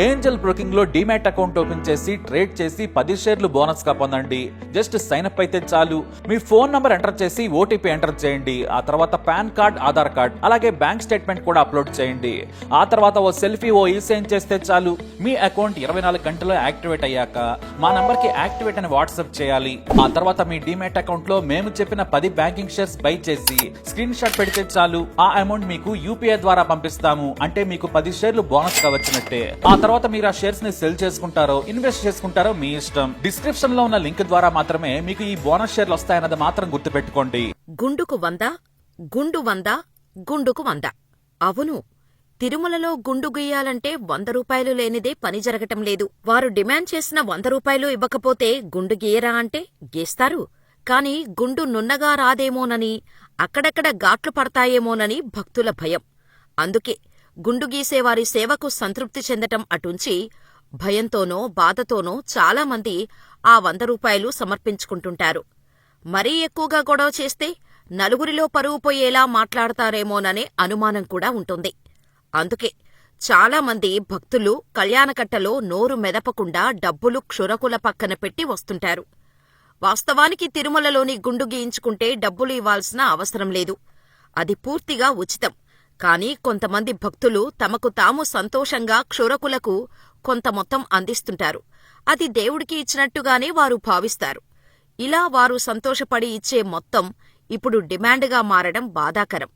Angel broking లో demat account open చేసి trade చేసి 10 షేర్లు బోనస్ గా పొందండి. జస్ట్ సైన్ అప్ అయితే చాలు. మీ ఫోన్ నంబర్ ఎంటర్ చేసి ఓటీపీ ఎంటర్ చేయండి. ఆ తర్వాత పాన్ కార్డ్, ఆధార్ కార్డ్, అలాగే బ్యాంక్ స్టేట్మెంట్ కూడా అప్లోడ్ చేయండి. ఆ తర్వాత ఓ సెల్ఫీ, ఓ ఈ-సైన్ చేస్తే చాలు. మీ అకౌంట్ 24 గంటల్లో యాక్టివేట్ అయ్యాక మా నంబర్ కి యాక్టివేట్ అని వాట్సాప్ చేయాలి. ఆ తర్వాత మీ డీమ్యాట్ అకౌంట్ లో మేము చెప్పిన 10 బ్యాంకింగ్ షేర్స్ బై చేసి స్క్రీన్ షాట్ పెడితే చాలు. ఆ అమౌంట్ మీకు యూపీఐ ద్వారా పంపిస్తాము. అంటే మీకు 10 షేర్లు బోనస్ గా వచ్చినట్టే. ఆ తర్వాత మీరు ఆ షేర్స్ ని సెల్ చేసుకుంటారో ఇన్వెస్ట్ చేసుకుంటారో మీ ఇష్టం. డిస్క్రిప్షన్ లో ఉన్న లింక్ ద్వారా మాత్రమే మీకు ఈ బోనస్ షేర్లు వస్తాయన్నది మాత్రం గుర్తుపెట్టుకోండి. గుండుకు 100, గుండు 100, గుండుకు 100. అవును, తిరుమలలో గుండు గీయాలంటే 100 రూపాయలు లేనిదే పని జరగటం లేదు. వారు డిమాండ్ చేసిన 100 రూపాయలు ఇవ్వకపోతే గుండు గీయరా అంటే గీస్తారు. కాని గుండు నున్నగా రాదేమోనని, అక్కడక్కడ ఘాట్లు పడతాయేమోనని భక్తుల భయం. అందుకే గుండు గీసేవారి సేవకు సంతృప్తి చెందటం అటుంచి భయంతోనో బాధతోనో చాలామంది ఆ 100 రూపాయలు సమర్పించుకుంటుంటారు. మరీ ఎక్కువగా గొడవ చేస్తే నలుగురిలో పరువు పోయేలా మాట్లాడతారేమోననే అనుమానం కూడా ఉంటుంది. అందుకే చాలామంది భక్తులు కళ్యాణకట్టలో నోరు మెదపకుండా డబ్బులు క్షురకుల పక్కన పెట్టి వస్తుంటారు. వాస్తవానికి తిరుమలలోని గుండు గీయించుకుంటే డబ్బులు ఇవ్వాల్సిన అవసరం లేదు. అది పూర్తిగా ఉచితం. కాని కొంతమంది భక్తులు తమకు తాము సంతోషంగా క్షురకులకు కొంత మొత్తం అందిస్తుంటారు. అది దేవుడికి ఇచ్చినట్టుగానే వారు భావిస్తారు. ఇలా వారు సంతోషపడి ఇచ్చే మొత్తం ఇప్పుడు డిమాండ్గా మారడం బాధాకరం.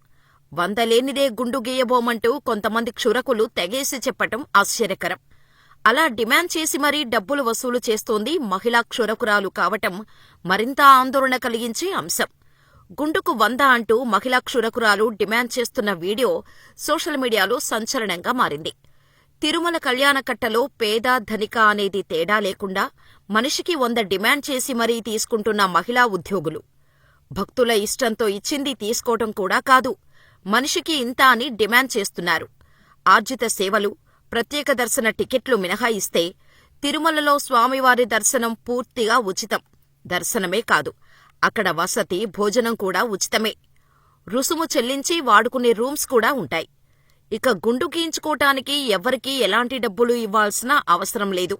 100 లేనిదే గుండు గీయబోమంటూ కొంతమంది క్షురకులు తెగేసి చెప్పటం ఆశ్చర్యకరం. అలా డిమాండ్ చేసి మరీ డబ్బులు వసూలు చేస్తోంది మహిళా క్షురకురాలు కావటం మరింత ఆందోళన కలిగించే అంశం. గుండుకు 100 అంటూ మహిళా క్షురకురాలు డిమాండ్ చేస్తున్న వీడియో సోషల్ మీడియాలో సంచలనంగా మారింది. తిరుమల కళ్యాణకట్టలో పేద ధనిక అనేది తేడా లేకుండా మనిషికి 100 డిమాండ్ చేసి మరీ తీసుకుంటున్న మహిళా ఉద్యోగులు. భక్తుల ఇష్టంతో ఇచ్చింది తీసుకోవటం కూడా కాదు, మనిషికి ఇంత అని డిమాండ్ చేస్తున్నారు. ఆర్జిత సేవలు, ప్రత్యేక దర్శన టికెట్లు మినహాయిస్తే తిరుమలలో స్వామివారి దర్శనం పూర్తిగా ఉచితం. దర్శనమే కాదు, అక్కడ వసతి, భోజనం కూడా ఉచితమే. రుసుము చెల్లించి వాడుకునే రూమ్స్ కూడా ఉంటాయి. ఇక గుండు గీయించుకోటానికి ఎవ్వరికీ ఎలాంటి డబ్బులు ఇవ్వాల్సిన అవసరం లేదు.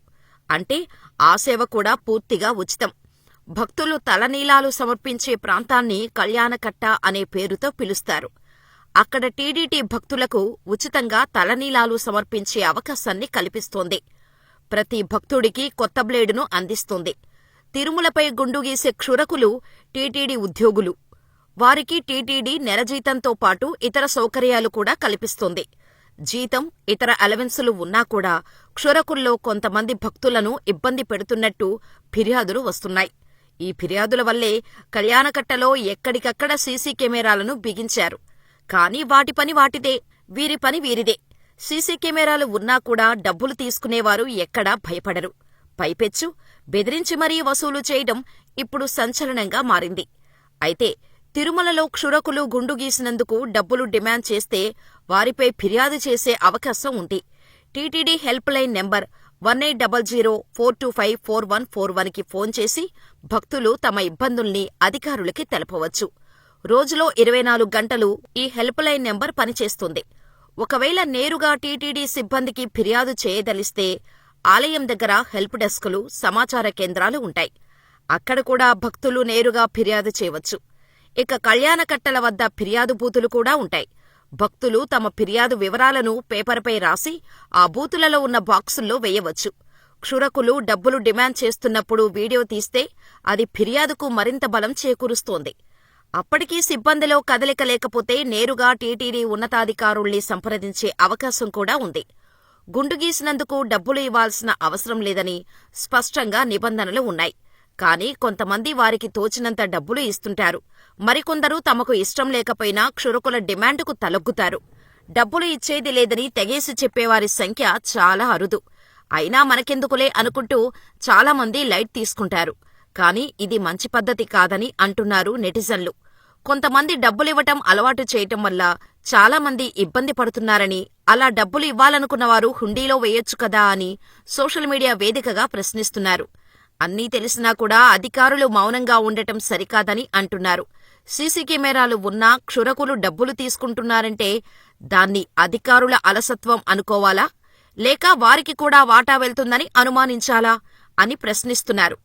అంటే ఆ సేవ కూడా పూర్తిగా ఉచితం. భక్తులు తలనీలాలు సమర్పించే ప్రాంతాన్ని కళ్యాణకట్ట అనే పేరుతో పిలుస్తారు. అక్కడ టీటీడీ భక్తులకు ఉచితంగా తలనీలాలు సమర్పించే అవకాశాన్ని కల్పిస్తోంది. ప్రతి భక్తుడికి కొత్త బ్లేడును అందిస్తోంది. తిరుమలపై గుండు గీసే క్షురకులు టీటీడీ ఉద్యోగులు. వారికి టీటీడీ నెల జీతంతో పాటు ఇతర సౌకర్యాలు కూడా కల్పిస్తోంది. జీతం, ఇతర అలవెన్సులు ఉన్నా కూడా క్షురకుల్లో కొంతమంది భక్తులను ఇబ్బంది పెడుతున్నట్టు ఫిర్యాదులు వస్తున్నాయి. ఈ ఫిర్యాదుల వల్లే కళ్యాణకట్టలో ఎక్కడికక్కడ సీసీ కెమెరాలను బిగించారు. కానీ వాటి పని వాటిదే, వీరి పని వీరిదే. సీసీ కెమెరాలు ఉన్నా కూడా డబ్బులు తీసుకునేవారు ఎక్కడా భయపడరు. పైపెచ్చు బెదిరించి మరీ వసూలు చేయడం ఇప్పుడు సంచలనంగా మారింది. అయితే తిరుమలలో క్షురకులు గుండు గీసినందుకు డబ్బులు డిమాండ్ చేస్తే వారిపై ఫిర్యాదు చేసే అవకాశం ఉంది. టీటీడీ హెల్ప్ లైన్ నెంబర్ 1800-425-4141కి ఫోన్ చేసి భక్తులు తమ ఇబ్బందుల్ని అధికారులకి తెలపవచ్చు. రోజులో 24 గంటలు ఈ హెల్ప్ లైన్ నెంబర్ పనిచేస్తుంది. ఒకవేళ నేరుగా టీటీడీ సిబ్బందికి ఫిర్యాదు చేయదలిస్తే ఆలయం దగ్గర హెల్ప్ డెస్కులు, సమాచార కేంద్రాలు ఉంటాయి. అక్కడ కూడా భక్తులు నేరుగా ఫిర్యాదు చేయవచ్చు. ఇక కళ్యాణకట్టల వద్ద ఫిర్యాదు బూతులు కూడా ఉంటాయి. భక్తులు తమ ఫిర్యాదు వివరాలను పేపర్పై రాసి ఆ బూతులలో ఉన్న బాక్సుల్లో వేయవచ్చు. క్షురకులు డబ్బులు డిమాండ్ చేస్తున్నప్పుడు వీడియో తీస్తే అది ఫిర్యాదుకు మరింత బలం చేకూరుస్తోంది. అప్పటికీ సిబ్బందిలో కదలిక లేకపోతే నేరుగా టీటీడీ ఉన్నతాధికారుల్ని సంప్రదించే అవకాశం కూడా ఉంది. గుండు గీసినందుకు డబ్బులు ఇవ్వాల్సిన అవసరం లేదని స్పష్టంగా నిబంధనలు ఉన్నాయి. కానీ కొంతమంది వారికి తోచినంత డబ్బులు ఇస్తుంటారు. మరికొందరు తమకు ఇష్టం లేకపోయినా క్షురకుల డిమాండుకు తలొగ్గుతారు. డబ్బులు ఇచ్చేది లేదని తెగేసి చెప్పేవారి సంఖ్య చాలా అరుదు. అయినా మనకెందుకులే అనుకుంటూ చాలామంది లైట్ తీసుకుంటారు. కానీ ఇది మంచి పద్ధతి కాదని అంటున్నారు నెటిజన్లు. కొంతమంది డబ్బులివ్వటం అలవాటు చేయటం వల్ల చాలామంది ఇబ్బంది పడుతున్నారని, అలా డబ్బులు ఇవ్వాలనుకున్నవారు హుండీలో వేయొచ్చు కదా అని సోషల్ మీడియా వేదికగా ప్రశ్నిస్తున్నారు. అన్నీ తెలిసినా కూడా అధికారులు మౌనంగా ఉండటం సరికాదని అంటున్నారు. సీసీ కెమెరాలు ఉన్నా క్షురకులు డబ్బులు తీసుకుంటున్నారంటే దాన్ని అధికారుల అలసత్వం అనుకోవాలా, లేక వారికి కూడా వాటా వెళ్తుందని అనుమానించాలా అని ప్రశ్నిస్తున్నారు.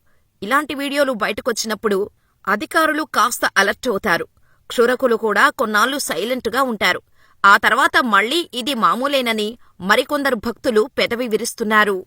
ఇలాంటి వీడియోలు బయటకొచ్చినప్పుడు అధికారులు కాస్త అలర్ట్ అవుతారు. క్షురకులు కూడా కొన్నాళ్లు సైలెంటుగా ఉంటారు. ఆ తర్వాత మళ్లీ ఇది మామూలేనని మరికొందరు భక్తులు పెదవి విరుస్తున్నారు.